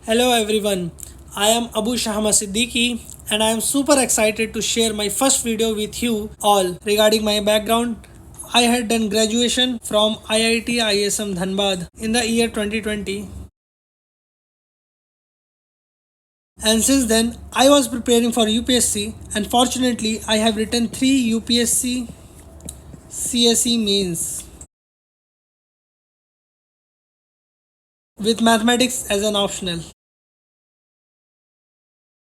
Hello everyone, I am Abu Shahma Siddiqui and I am super excited to share my first video with you all regarding my background. I had done graduation from IIT ISM Dhanbad in the year 2020, and since then I was preparing for UPSC, and fortunately I have written 3 UPSC CSE mains with mathematics as an optional.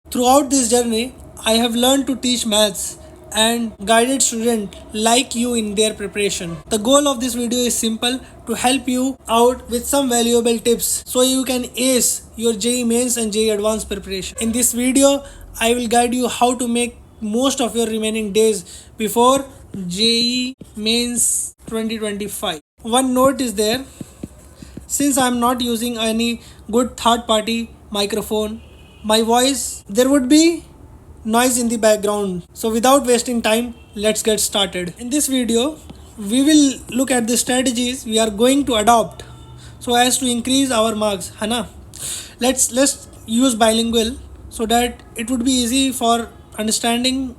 Throughout this journey, I have learned to teach maths and guided students like you in their preparation. The goal of this video is simple: to help you out with some valuable tips so you can ace your JEE mains and JEE advanced preparation. In this video, I will guide you how to make most of your remaining days before JEE mains 2025. One note is there: since I am not using any good third party microphone, my voice, there would be noise in the background. So without wasting time, let's get started. In this video, we will look at the strategies we are going to adopt so as to increase our marks, है ना? Let's use bilingual so that it would be easy for understanding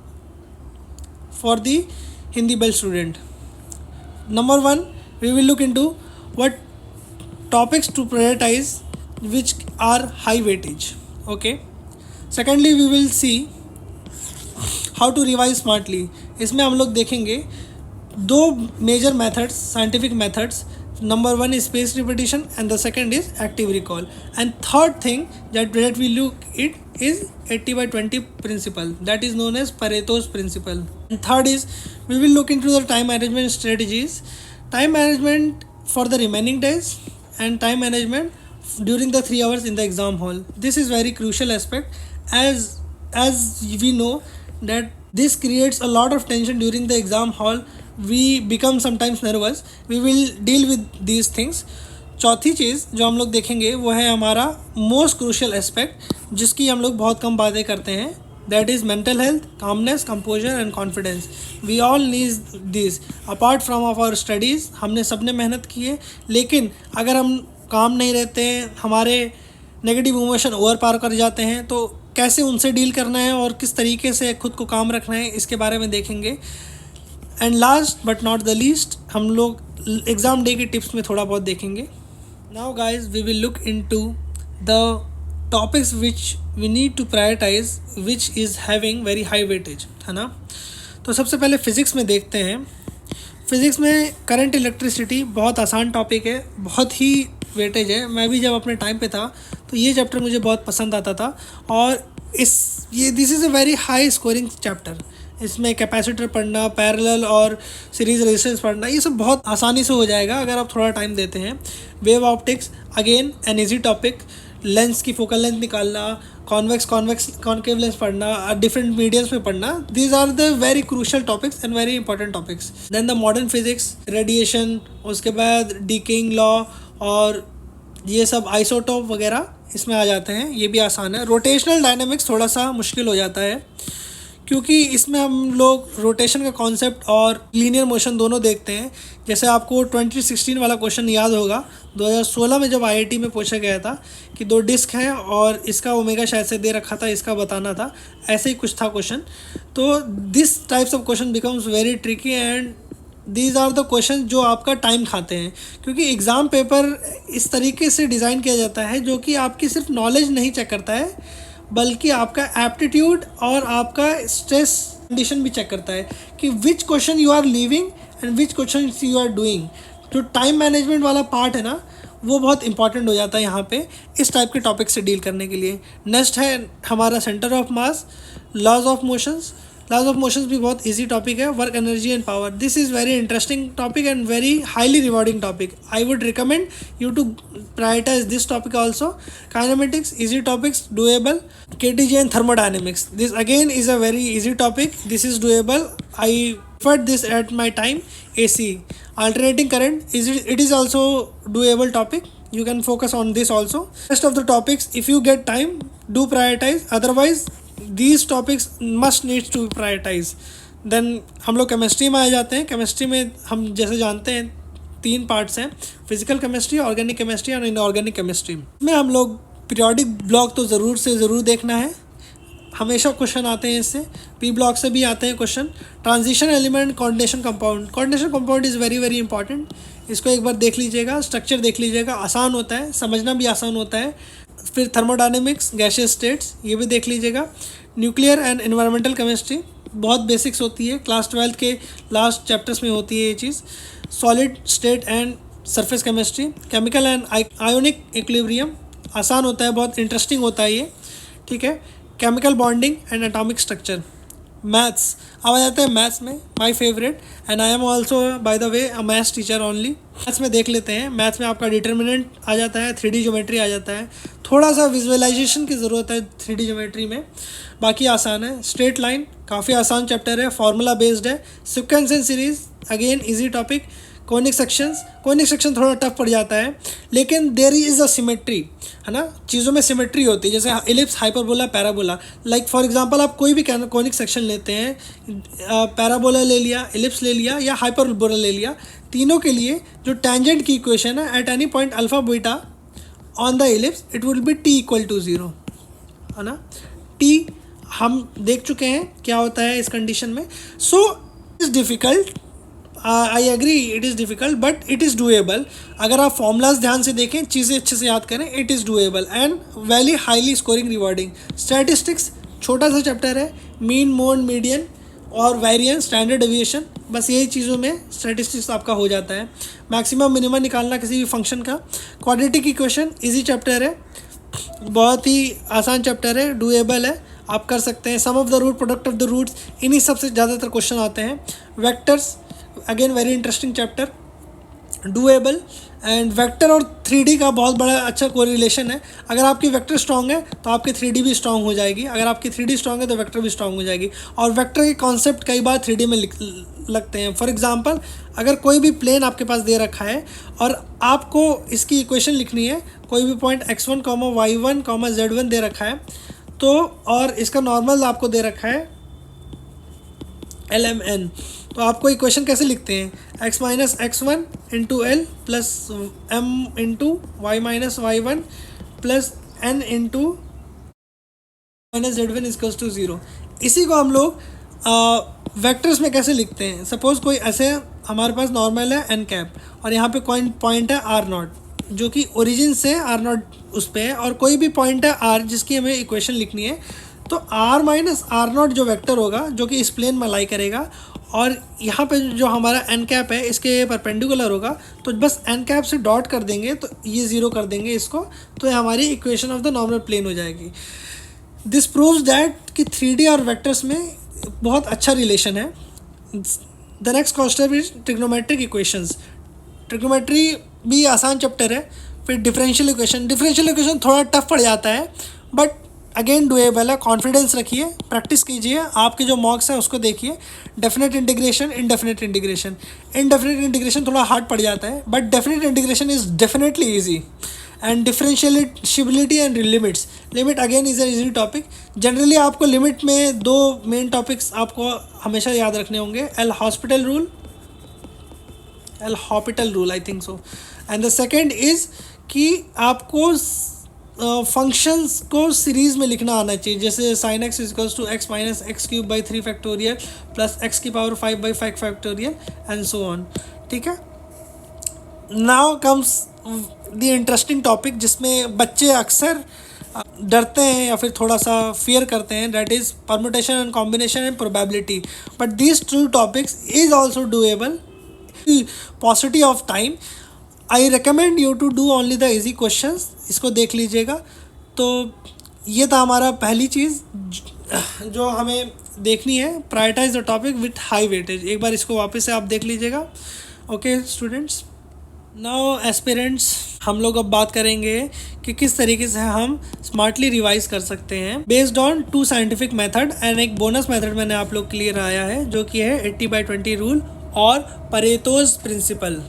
for the Hindi belt student. Number one, we will look into what topics to prioritize which are high weightage. Okay. Secondly, we will see how to revise smartly. इसमें हम लोग देखेंगे दो major methods, scientific methods. Number one is spaced repetition and the second is active recall. And third thing that we look it is 80/20 principle, that is known as Pareto's principle. And third is we will look into the time management strategies, time management for the remaining days and time management during the 3 hours in the exam hall. This is very crucial aspect as we know that this creates a lot of tension during the exam hall. We become sometimes nervous. We will deal with these things. चौथी चीज़ जो हम लोग देखेंगे वो है हमारा most crucial aspect, जिसकी हम लोग बहुत कम बातें करते हैं. That is mental health, calmness, composure and confidence. We all need this apart from of our studies. हमने सबने मेहनत की है, लेकिन अगर हम काम नहीं रहते हैं, हमारे नेगेटिव इमोशन ओवर पार कर जाते हैं, तो कैसे उनसे डील करना है और किस तरीके से खुद को काम रखना है, इसके बारे में देखेंगे. And last but not the least, हम लोग एग्ज़ाम डे की टिप्स में थोड़ा बहुत देखेंगे. Now guys we will look into the topics which we need to prioritize which is having very high weightage, है ना. तो सबसे पहले फ़िज़िक्स में देखते हैं. फ़िज़िक्स में करंट इलेक्ट्रिसिटी बहुत आसान टॉपिक है, बहुत ही वेटेज है. मैं भी जब अपने टाइम पे था तो ये चैप्टर मुझे बहुत पसंद आता था, और this is a very high scoring chapter. इसमें कैपेसिटर पढ़ना, पैरेलल और सीरीज रेजिस्टेंस पढ़ना, ये सब बहुत आसानी से हो जाएगा अगर आप थोड़ा टाइम देते हैं. Wave optics again an easy topic. Lens की फोकल लेंथ निकालना, कॉन्वेक्स कॉन्केव लेंस पढ़ना, डिफरेंट मीडियम्स में पढ़ना, these are the very crucial topics and very important topics. Then the modern physics, radiation, उसके बाद डीकेइंग लॉ और ये सब आइसोटोप वगैरह इसमें आ जाते हैं, ये भी आसान है. रोटेशनल डायनेमिक्स थोड़ा सा मुश्किल हो जाता है, क्योंकि इसमें हम लोग रोटेशन का कॉन्सेप्ट और लीनियर मोशन दोनों देखते हैं. जैसे आपको 2016 वाला क्वेश्चन याद होगा, 2016 में जब आईआईटी में पूछा गया था कि दो डिस्क हैं और इसका ओमेगा शायद से दे रखा था, इसका बताना था, ऐसे ही कुछ था क्वेश्चन. तो this types of question becomes very tricky and these are the question जो आपका टाइम खाते हैं, क्योंकि एग्ज़ाम पेपर इस तरीके से डिज़ाइन किया जाता है जो कि आपकी सिर्फ नॉलेज नहीं चेक करता है, बल्कि आपका एप्टीट्यूड और आपका स्ट्रेस कंडीशन भी चेक करता है कि which question you are leaving and which question you are doing. जो टाइम मैनेजमेंट वाला पार्ट है ना, वो बहुत इंपॉर्टेंट हो जाता है यहाँ पे इस टाइप के टॉपिक से डील करने के लिए. नेक्स्ट है हमारा centre of mass, laws of motions. Laws of motions भी बहुत इजी टॉपिक है. Work, energy and power, this is very interesting topic and very highly rewarding topic. I would recommend you to prioritize this topic also. Kinematics, easy topics, doable. KTG and thermodynamics, this again is a very easy topic, this is doable. I preferred this at my time. AC, alternating current, it is also doable topic, you can focus on this also. Rest of the topics, if you get time, do prioritize, otherwise these topics must need to prioritize. Then हम लोग chemistry में आ जाते हैं. Chemistry में हम जैसे जानते हैं 3 पार्ट्स हैं, फिजिकल केमिस्ट्री, ऑर्गेनिक केमिस्ट्री और इनऑर्गेनिक केमिस्ट्री. में हम लोग पीरियोडिक ब्लॉक तो ज़रूर से ज़रूर देखना है, हमेशा क्वेश्चन आते हैं इससे। पी ब्लॉक से भी आते हैं question. Transition element, coordination compound, coordination compound is very very important, इसको एक बार देख लीजिएगा, स्ट्रक्चर देख लीजिएगा, आसान होता है, समझना भी आसान होता है। फिर थर्मोडायनेमिक्स, गैसियस स्टेट्स, ये भी देख लीजिएगा। न्यूक्लियर एंड एनवायरमेंटल केमिस्ट्री बहुत बेसिक्स होती है, क्लास 12 के लास्ट चैप्टर्स में होती है ये चीज़। Solid state and surface chemistry, chemical and ionic equilibrium, आसान होता है, बहुत इंटरेस्टिंग होता है ये, ठीक है। Chemical bonding and atomic structure. Maths, अब आ जाते हैं मैथ्स में, my favourite, and I am also by the way a maths teacher only. Maths में देख लेते हैं, मैथ्स में आपका डिटर्मिनेंट आ जाता है, 3D ज्योमेट्री आ जाता है, थोड़ा सा विजुअलाइजेशन की ज़रूरत है 3D ज्योमेट्री में, बाकी आसान है। स्ट्रेट लाइन काफ़ी आसान चैप्टर है, फार्मूला बेस्ड है। Sequence and series again easy topic. Conic section थोड़ा टफ पड़ जाता है, लेकिन देयर इज़ अ सिमेट्री, है ना, चीज़ों में सिमेट्री होती है, जैसे ellipse, hyperbola, parabola. Like for example आप कोई भी कॉनिक सेक्शन लेते हैं, पैराबोला ले लिया, इलिप्स ले लिया या हाइपरबोला ले लिया, तीनों के लिए जो टेंजेंट की इक्वेशन है at any point alpha beta on the ellipse it will be T equal to 0, है ना। टी हम देख चुके हैं क्या होता है इस कंडीशन में। So is difficult, I agree it is difficult but it is doable. अगर आप फॉर्मूलाज ध्यान से देखें, चीज़ें अच्छे से याद करें, it is doable and very highly scoring rewarding. Statistics छोटा सा चैप्टर है, मीन, मोड, मीडियन और वेरिएंस, स्टैंडर्ड डेविएशन, बस यही चीज़ों में स्टैटिस्टिक्स आपका हो जाता है। मैक्सिमम मिनिमम निकालना किसी भी फंक्शन का। क्वाड्रेटिक इक्वेशन इजी चैप्टर है, बहुत ही आसान चैप्टर है, डूएबल है, आप कर सकते हैं। Sum of the root, product of the roots, इन्हीं सबसे ज़्यादातर क्वेश्चन आते हैं। Vectors again very interesting chapter, doable. And vector और 3D का बहुत बड़ा अच्छा कोरिलेशन है। अगर आपकी वेक्टर स्ट्रांग है तो आपकी 3D भी स्ट्रांग हो जाएगी, अगर आपकी 3D स्ट्रांग है तो वेक्टर भी स्ट्रांग हो जाएगी। और वेक्टर के कॉन्सेप्ट कई बार 3D में लगते हैं। फॉर एग्जांपल, अगर कोई भी प्लेन आपके पास दे रखा है और आपको इसकी इक्वेशन लिखनी है, कोई भी पॉइंट x1, y1, z1 दे रखा है, तो और इसका नॉर्मल आपको दे रखा है lmn, तो आपको इक्वेशन कैसे लिखते हैं, x minus x1 into L plus m into Y minus y1 plus n into minus z1 equals to 0। इसी को हम लोग वेक्टर्स में कैसे लिखते हैं। सपोज़ कोई ऐसे हमारे पास नॉर्मल है n कैप और यहाँ पे कोई पॉइंट है r0 जो कि ओरिजिन से r0 उस पर है, और कोई भी पॉइंट है r जिसकी हमें इक्वेशन लिखनी है, तो r माइनस r0 जो वेक्टर होगा जो कि इस प्लेन में लाई करेगा, और यहाँ पे जो हमारा एन कैप है इसके परपेंडिकुलर होगा, तो बस एन कैप से डॉट कर देंगे तो ये 0 कर देंगे इसको, तो ये हमारी equation of the normal plane हो जाएगी। दिस प्रूव्स दैट कि 3D और वेक्टर्स में बहुत अच्छा रिलेशन है। The next concept is trigonometric equations. Trigonometry भी आसान चैप्टर है। फिर डिफरेंशियल इक्वेशन थोड़ा टफ पड़ जाता है, बट अगेन डूएबल है। कॉन्फिडेंस रखिए, प्रैक्टिस कीजिए, आपके जो मॉक्स हैं उसको देखिए। डेफिनेट इंटीग्रेशन, इनडेफिनेट इंटीग्रेशन थोड़ा हार्ड पड़ जाता है, but definite integration is definitely easy. And differentiability and limit again is a easy topic. Generally आपको लिमिट में 2 मेन टॉपिक्स आपको हमेशा याद रखने होंगे, L Hôpital rule I think so, and the second is कि आपको फंक्शंस को सीरीज़ में लिखना आना चाहिए, जैसे sine X equals to X minus X cube by 3 factorial plus X की power 5 by 5 factorial and so on, ठीक है। Now comes the interesting topic जिसमें बच्चे अक्सर डरते हैं या फिर थोड़ा सा फियर करते हैं, that is permutation and combination and probability. But these 2 topics is also doable. Possibility of time, I recommend you to do only the easy questions, इसको देख लीजिएगा। तो ये था हमारा पहली चीज़ जो हमें देखनी है, prioritize the topic with high weightage. एक बार इसको वापस से आप देख लीजिएगा। ओके स्टूडेंट्स, नाउ एस्पिरेंट्स, हम लोग अब बात करेंगे कि किस तरीके से हम स्मार्टली रिवाइज कर सकते हैं based on 2 scientific method and एक बोनस मेथड मैंने आप लोग के लिए लाया है जो कि है 80/20 रूल और परेटोज प्रिंसिपल।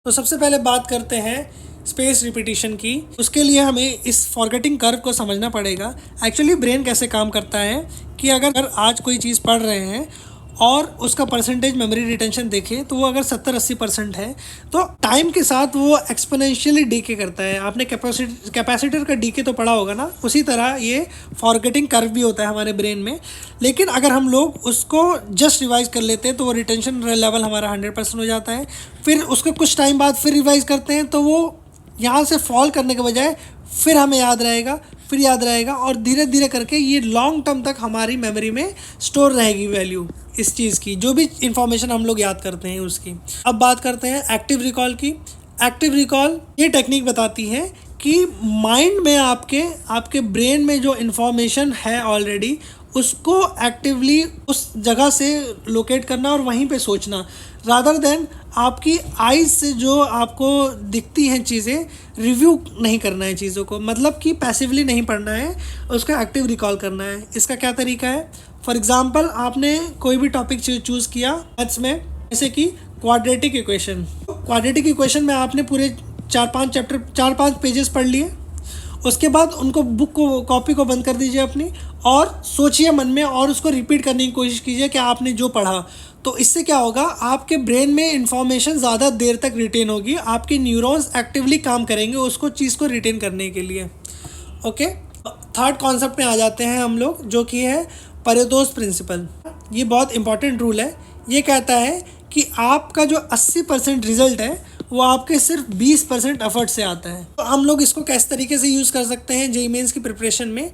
तो सबसे पहले बात करते हैं स्पेस रिपीटिशन की। उसके लिए हमें इस फॉरगेटिंग कर्व को समझना पड़ेगा। एक्चुअली ब्रेन कैसे काम करता है कि अगर आज कोई चीज़ पढ़ रहे हैं और उसका परसेंटेज मेमोरी रिटेंशन देखें तो वो अगर 70-80% है तो टाइम के साथ वो एक्सपोनेंशियली डीके करता है। आपने कैपेसिटर का डीके तो पढ़ा होगा ना, उसी तरह ये फॉरगेटिंग कर्व भी होता है हमारे ब्रेन में। लेकिन अगर हम लोग उसको जस्ट रिवाइज कर लेते हैं तो वो रिटेंशन लेवल हमारा 100% हो जाता है। फिर उसके कुछ टाइम बाद फिर रिवाइज करते हैं तो वो यहाँ से फॉल करने के बजाय फिर हमें याद रहेगा, फिर याद रहेगा, और धीरे धीरे करके ये लॉन्ग टर्म तक हमारी मेमोरी में स्टोर रहेगी वैल्यू इस चीज़ की, जो भी इंफॉर्मेशन हम लोग याद करते हैं उसकी। अब बात करते हैं एक्टिव रिकॉल की। एक्टिव रिकॉल ये टेक्निक बताती है कि माइंड में आपके ब्रेन में जो इन्फॉर्मेशन है ऑलरेडी, उसको एक्टिवली उस जगह से लोकेट करना और वहीं पे सोचना, रादर देन आपकी आइज से जो आपको दिखती हैं चीज़ें रिव्यू नहीं करना है चीज़ों को, मतलब कि पैसिवली नहीं पढ़ना है, उसका एक्टिव रिकॉल करना है। इसका क्या तरीका है? फॉर एग्जांपल आपने कोई भी टॉपिक चूज़ किया मैथ्स में, जैसे कि क्वाड्रेटिक इक्वेशन। क्वाड्रेटिक इक्वेशन में आपने पूरे 4-5 पेजेस पढ़ लिए। उसके बाद उनको कॉपी को बंद कर दीजिए अपनी, और सोचिए मन में और उसको रिपीट करने की कोशिश कीजिए कि आपने जो पढ़ा। तो इससे क्या होगा, आपके ब्रेन में इंफॉर्मेशन ज़्यादा देर तक रिटेन होगी, आपके न्यूरॉन्स एक्टिवली काम करेंगे उसको चीज़ को रिटेन करने के लिए। ओके, थर्ड कॉन्सेप्ट में आ जाते हैं हम लोग, जो कि है पेरेटोस प्रिंसिपल। ये बहुत इंपॉर्टेंट रूल है। ये कहता है कि आपका जो 80% रिजल्ट है वो आपके सिर्फ 20% एफर्ट से आता है। तो हम लोग इसको किस तरीके से यूज़ कर सकते हैं जेईई मेंस की प्रिपरेशन में?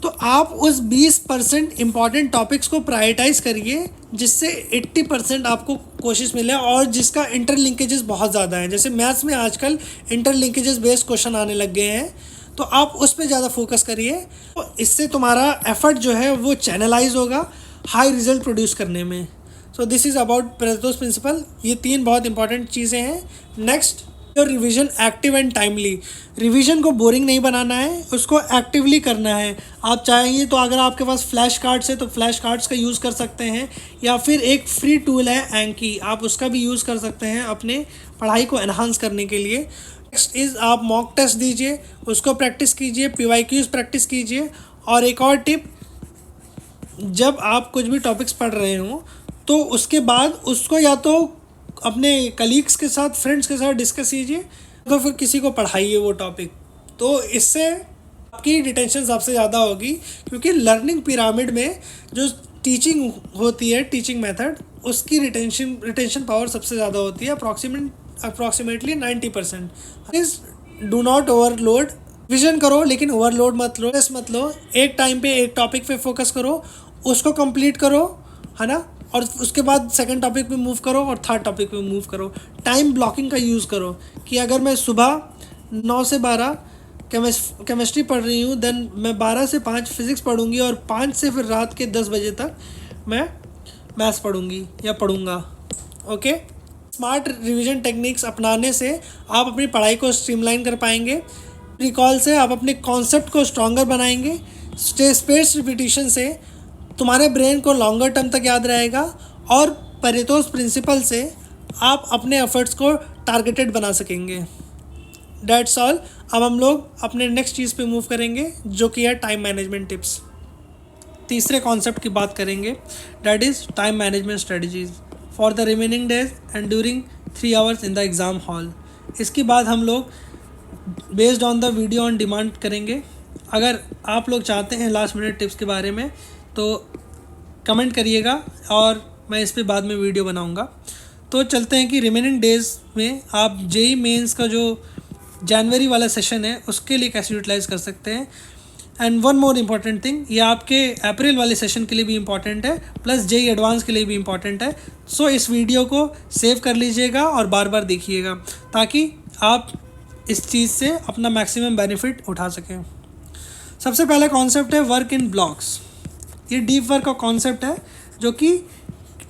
तो आप उस 20% इंपॉर्टेंट टॉपिक्स को प्रायोरिटाइज करिए, जिससे 80% आपको कोशिश मिले, और जिसका इंटरलिंकेजेस बहुत ज़्यादा हैं। जैसे मैथ्स में आजकल इंटरलिंकेजेस बेस्ड क्वेश्चन आने लग गए हैं, तो आप उस पर ज़्यादा फोकस करिए। तो इससे तुम्हारा एफर्ट जो है वो चैनलाइज होगा हाई रिजल्ट प्रोड्यूस करने में। So this is about Pareto's principle. ये 3 बहुत इंपॉर्टेंट चीज़ें हैं। Next, your revision active and timely. Revision को बोरिंग नहीं बनाना है, उसको एक्टिवली करना है। आप चाहेंगे तो अगर आपके पास फ्लैश कार्ड्स है तो फ्लैश कार्ड्स का यूज़ कर सकते हैं, या फिर एक फ्री टूल है एंकी, आप उसका भी यूज़ कर सकते हैं अपने पढ़ाई को एनहांस करने के लिए। नेक्स्ट इज़ आप मॉक टेस्ट दीजिए, उसको प्रैक्टिस कीजिए, PYQs प्रैक्टिस कीजिए। और एक और टिप, जब आप कुछ भी टॉपिक्स पढ़ रहे हों तो उसके बाद उसको या तो अपने कलीग्स के साथ, फ्रेंड्स के साथ डिस्कस कीजिए, तो फिर किसी को पढ़ाइए वो टॉपिक। तो इससे आपकी रिटेंशन सबसे ज़्यादा होगी, क्योंकि लर्निंग पिरामिड में जो टीचिंग होती है, टीचिंग मेथड, उसकी रिटेंशन पावर सबसे ज़्यादा होती है, approximately 90%। Is do not overload. Vision करो लेकिन ओवरलोड मत लो, मत लो। एक टाइम पे एक टॉपिक पे फोकस करो, उसको कंप्लीट करो, है ना, और उसके बाद सेकंड टॉपिक पे मूव करो और थर्ड टॉपिक पे मूव करो। टाइम ब्लॉकिंग का यूज़ करो कि अगर मैं सुबह 9 से 12 केमिस्ट्री पढ़ रही हूँ, देन मैं 12 से 5 फिज़िक्स पढ़ूंगी, और 5 से फिर रात के 10 बजे तक मैं मैथ्स पढ़ूंगी या पढ़ूंगा। ओके, स्मार्ट रिवीजन टेक्निक्स अपनाने से आप अपनी पढ़ाई को स्ट्रीमलाइन कर पाएंगे। रिकॉल से आप अपने कॉन्सेप्ट को स्ट्रॉन्गर बनाएंगे। स्पेस रिपीटिशन से तुम्हारे ब्रेन को लॉन्गर टर्म तक याद रहेगा, और पेरेटोस प्रिंसिपल से आप अपने एफर्ट्स को टारगेटेड बना सकेंगे। That's all. अब हम लोग अपने नेक्स्ट चीज़ पे मूव करेंगे, जो कि है टाइम मैनेजमेंट टिप्स। तीसरे कॉन्सेप्ट की बात करेंगे, that is time management strategies for the remaining days and during 3 hours in the exam hall. इसके बाद हम लोग based on the video on demand करेंगे। अगर आप लोग चाहते हैं लास्ट मिनट टिप्स के बारे में तो कमेंट करिएगा, और मैं इस पे बाद में वीडियो बनाऊंगा। तो चलते हैं कि रिमेनिंग डेज़ में आप जेईई मेंस का जो जनवरी वाला सेशन है उसके लिए कैसे यूटिलाइज़ कर सकते हैं। And one more important thing, ये आपके अप्रैल वाले सेशन के लिए भी इम्पॉर्टेंट है, प्लस जेईई एडवांस के लिए भी इम्पॉर्टेंट है। सो इस वीडियो को सेव कर लीजिएगा और बार बार देखिएगा, ताकि आप इस चीज़ से अपना मैक्सिमम बेनिफिट उठा सकें। सबसे पहला कॉन्सेप्ट है वर्क इन ब्लॉक्स। ये डीप वर्क का कॉन्सेप्ट है, जो कि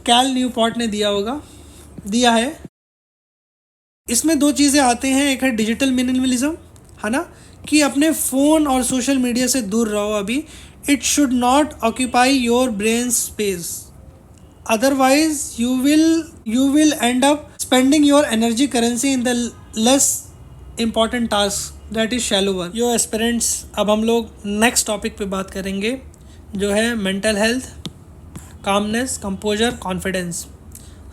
कैल न्यूपोर्ट ने दिया है। इसमें 2 चीज़ें आते हैं, एक है डिजिटल मिनिमलिज्म, है ना, कि अपने फ़ोन और सोशल मीडिया से दूर रहो अभी। It should not occupy your brain space, otherwise you will and up spending your energy currency in the less important task, that is shallow work. Yo aspirants, अब हम लोग नेक्स्ट टॉपिक पे बात करेंगे, जो है mental health. Calmness, composer, confidence,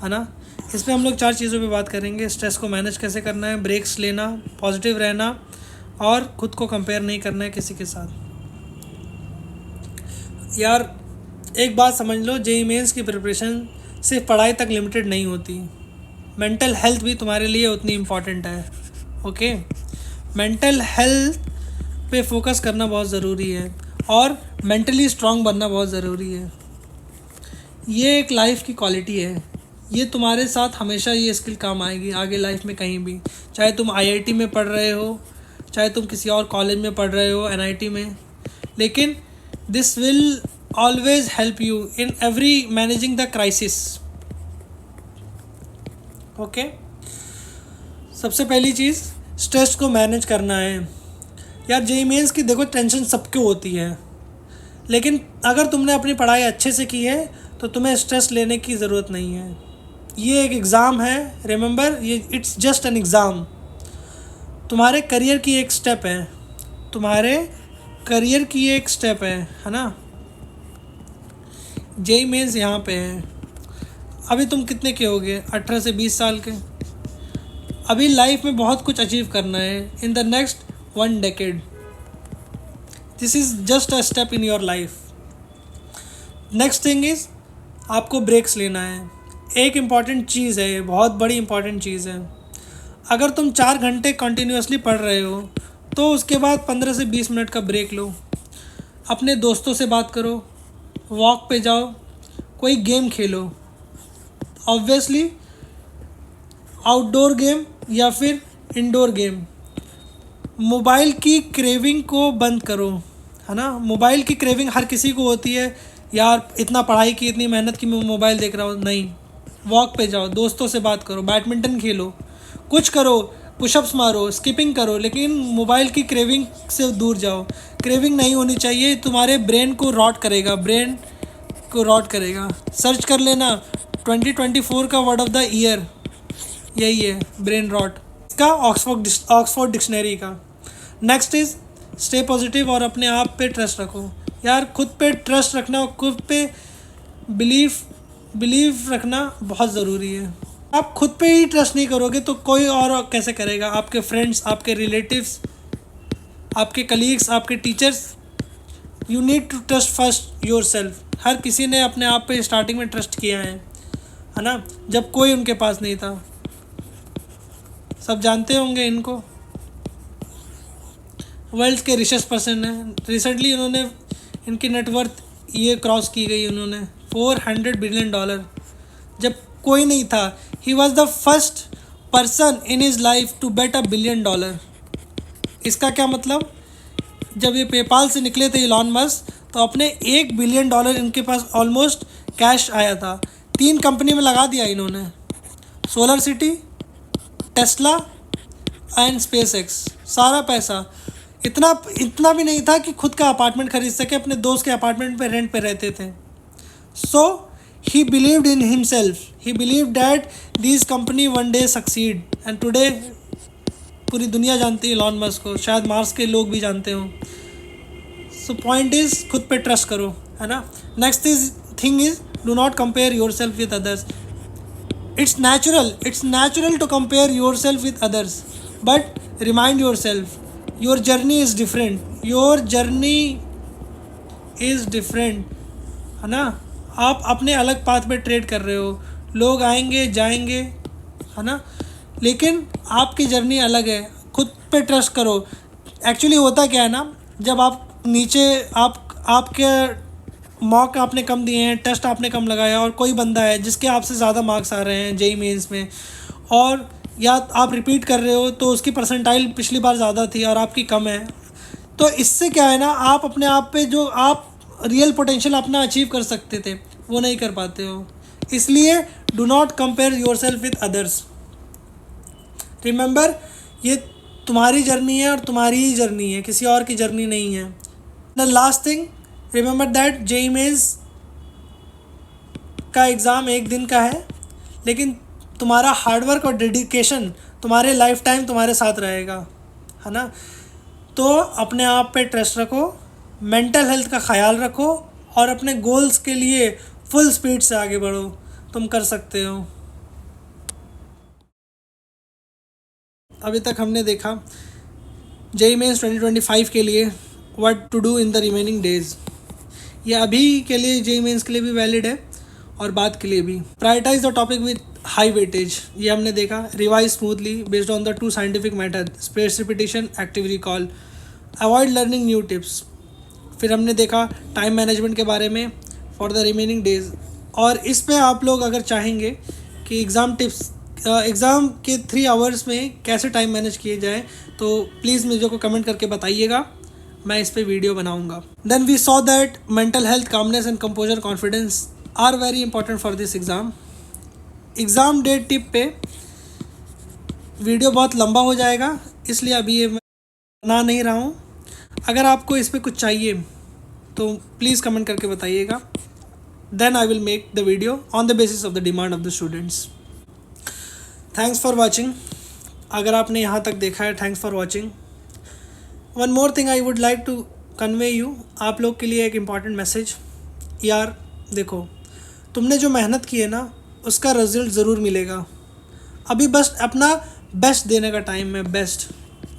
है ना। इसमें हम लोग 4 चीज़ों पे बात करेंगे। स्ट्रेस को मैनेज कैसे करना है, ब्रेक्स लेना, पॉजिटिव रहना और खुद को कंपेयर नहीं करना है किसी के साथ। यार एक बात समझ लो, जेईई मेंस की प्रिपरेशन सिर्फ पढ़ाई तक लिमिटेड नहीं होती, मेंटल हेल्थ भी तुम्हारे लिए उतनी इम्पॉर्टेंट है। ओके, मेंटल हेल्थ पे फोकस करना बहुत ज़रूरी है और मेंटली स्ट्रांग बनना बहुत ज़रूरी है। ये एक लाइफ की क्वालिटी है, ये तुम्हारे साथ हमेशा ये स्किल काम आएगी आगे लाइफ में कहीं भी, चाहे तुम आईआईटी में पढ़ रहे हो, चाहे तुम किसी और कॉलेज में पढ़ रहे हो, एनआईटी में, लेकिन this will always help you in every managing the crisis. Okay, सबसे पहली चीज़ स्ट्रेस को मैनेज करना है। यार जेईई मेंस की देखो टेंशन सबको होती है, लेकिन अगर तुमने अपनी पढ़ाई अच्छे से की है तो तुम्हें स्ट्रेस लेने की ज़रूरत नहीं है। ये एक एग्ज़ाम है, रिमेंबर, ये इट्स जस्ट एन एग्ज़ाम। तुम्हारे करियर की एक स्टेप है, तुम्हारे करियर की एक स्टेप है ना। जेईई मेंस यहाँ पे है। अभी तुम कितने के होगे, 18 से 20 साल के। अभी लाइफ में बहुत कुछ अचीव करना है in the next 1 decade। This is just a step in your life. Next thing is आपको ब्रेक्स लेना है। एक इम्पॉर्टेंट चीज़ है, बहुत बड़ी इम्पॉर्टेंट चीज़ है। अगर तुम 4 घंटे कंटिन्यूसली पढ़ रहे हो तो उसके बाद 15 से 20 मिनट का ब्रेक लो। अपने दोस्तों से बात करो, वॉक पे जाओ, कोई गेम खेलो, ऑब्वियसली आउटडोर गेम या फिर इंडोर गेम। मोबाइल की क्रेविंग को बंद करो, है ना। मोबाइल की क्रेविंग हर किसी को होती है, यार इतना पढ़ाई की, इतनी मेहनत की, मैं मोबाइल देख रहा हूँ। नहीं, वॉक पे जाओ, दोस्तों से बात करो, बैडमिंटन खेलो, कुछ करो, पुशअप्स मारो, स्किपिंग करो, लेकिन मोबाइल की क्रेविंग से दूर जाओ। क्रेविंग नहीं होनी चाहिए, तुम्हारे ब्रेन को रॉट करेगा, ब्रेन को रॉट करेगा। सर्च कर लेना, 2024 का वर्ड ऑफ द ईयर यही है, ब्रेन रॉट, इसका ऑक्सफोर्ड डिक्शनरी का। नेक्स्ट इज़ स्टे पॉजिटिव और अपने आप पे ट्रस्ट रखो। यार खुद पे ट्रस्ट रखना और खुद पे बिलीव रखना बहुत ज़रूरी है। आप खुद पे ही ट्रस्ट नहीं करोगे तो कोई और कैसे करेगा? आपके फ्रेंड्स, आपके रिलेटिव्स, आपके कलीग्स, आपके teachers. You need to trust first your self. हर किसी ने अपने आप पे स्टार्टिंग में ट्रस्ट किया है ना, जब कोई उनके पास नहीं था। सब जानते होंगे इनको, वर्ल्ड के रिचेस्ट पर्सन हैं। रिसेंटली उन्होंने, इनकी नेटवर्थ ये क्रॉस की गई, उन्होंने $400 बिलियन, जब कोई नहीं था। He was the first person in his life to bet $1 billion. इसका क्या मतलब, जब ये पेपाल से निकले थे इलॉन मस्क, तो अपने $1 बिलियन इनके पास ऑलमोस्ट कैश आया था। 3 कंपनी में लगा दिया इन्होंने, solar city, Tesla and SpaceX. सारा पैसा, इतना भी नहीं था कि खुद का अपार्टमेंट खरीद सके, अपने दोस्त के अपार्टमेंट पे रेंट पे रहते थे। So he believed in himself, he believed that this company one day succeed, and today पूरी दुनिया जानती है इलॉन मस्क को, शायद मार्स के लोग भी जानते हो। सो पॉइंट इज़ खुद पे ट्रस्ट करो, है ना। Next thing is do not compare your self with others. It's natural to compare yourself with others, but remind yourself, your journey is different, है ना। आप अपने अलग पाथ पे ट्रेड कर रहे हो, लोग आएंगे जाएंगे, है ना, लेकिन आपकी जर्नी अलग है। खुद पे ट्रस्ट करो। एक्चुअली होता क्या है ना, जब आप नीचे, आपके मॉक आपने कम दिए हैं, टेस्ट आपने कम लगाया, और कोई बंदा है जिसके आपसे ज़्यादा मार्क्स आ रहे हैं जेईई मेंस में, और या आप रिपीट कर रहे हो तो उसकी परसेंटाइल पिछली बार ज़्यादा थी और आपकी कम है, तो इससे क्या है ना, आप अपने आप पे जो आप रियल पोटेंशियल अपना अचीव कर सकते थे वो नहीं कर पाते हो। इसलिए do not compare your self with others. Remember, ये तुम्हारी जर्नी है और तुम्हारी ही जर्नी है, किसी और की जर्नी नहीं है। The last thing, remember that JEE Mains का एग्ज़ाम एक दिन का है, लेकिन तुम्हारा हार्डवर्क और डेडिकेशन तुम्हारे लाइफ टाइम तुम्हारे साथ रहेगा, है ना। तो अपने आप पे ट्रस्ट रखो, मेंटल हेल्थ का ख्याल रखो और अपने गोल्स के लिए फुल स्पीड से आगे बढ़ो, तुम कर सकते हो। अभी तक हमने देखा जेई मेंस 2025 के लिए what to do in the remaining days. ये अभी के लिए जेई मेंस के लिए भी वैलिड है और बाद के लिए भी। Prioritize the topic with high weightage, ये हमने देखा। Revise smoothly based on the 2 scientific method, space repetition, active recall. Avoid learning new tips. फिर हमने देखा टाइम मैनेजमेंट के बारे में फॉर द रिमेनिंग डेज। और इस पे आप लोग अगर चाहेंगे कि एग्ज़ाम टिप्स, एग्ज़ाम के 3 आवर्स में कैसे टाइम मैनेज किए जाए, तो प्लीज़ मुझे को कमेंट करके बताइएगा, मैं इस पे वीडियो बनाऊंगा। Then we saw that mental health, calmness and composure, confidence are very important for this exam. Exam date tip पे वीडियो बहुत लंबा हो जाएगा, इसलिए अभी ये मैं बना नहीं रहा हूँ। अगर आपको इस पे कुछ चाहिए तो प्लीज़ कमेंट करके बताइएगा, then I will make the video on the basis of the demand of the students. Thanks for watching. अगर आपने यहाँ तक देखा है, thanks for watching. One more thing I would like to convey you, आप लोग के लिए एक इम्पॉर्टेंट मैसेज। यार देखो, तुमने जो मेहनत की है ना, उसका रिजल्ट ज़रूर मिलेगा। अभी बस अपना बेस्ट देने का टाइम है। बेस्ट,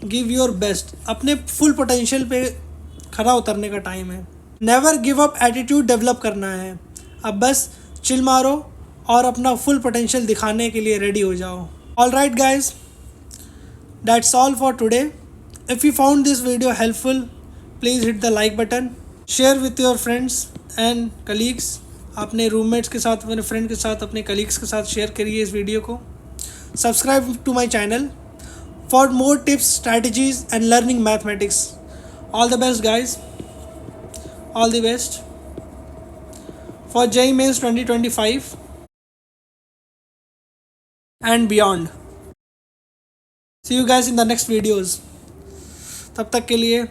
गिव योर बेस्ट, अपने फुल पोटेंशियल पे खरा उतरने का टाइम है। Never give up attitude develop करना है। अब बस चिल मारो और अपना फुल पोटेंशियल दिखाने के लिए रेडी हो जाओ। All right guys, that's all for today. If you found this video helpful, please hit the like button, share with your friends and colleagues. अपने रूममेट्स के साथ, अपने फ्रेंड के साथ, अपने कलीग्स के साथ शेयर करिए इस वीडियो को। Subscribe to my channel for more tips, strategies and learning mathematics. All the best guys, all the best for JEE Mains 2025 and beyond. See you guys in the next videos. तब तक के लिए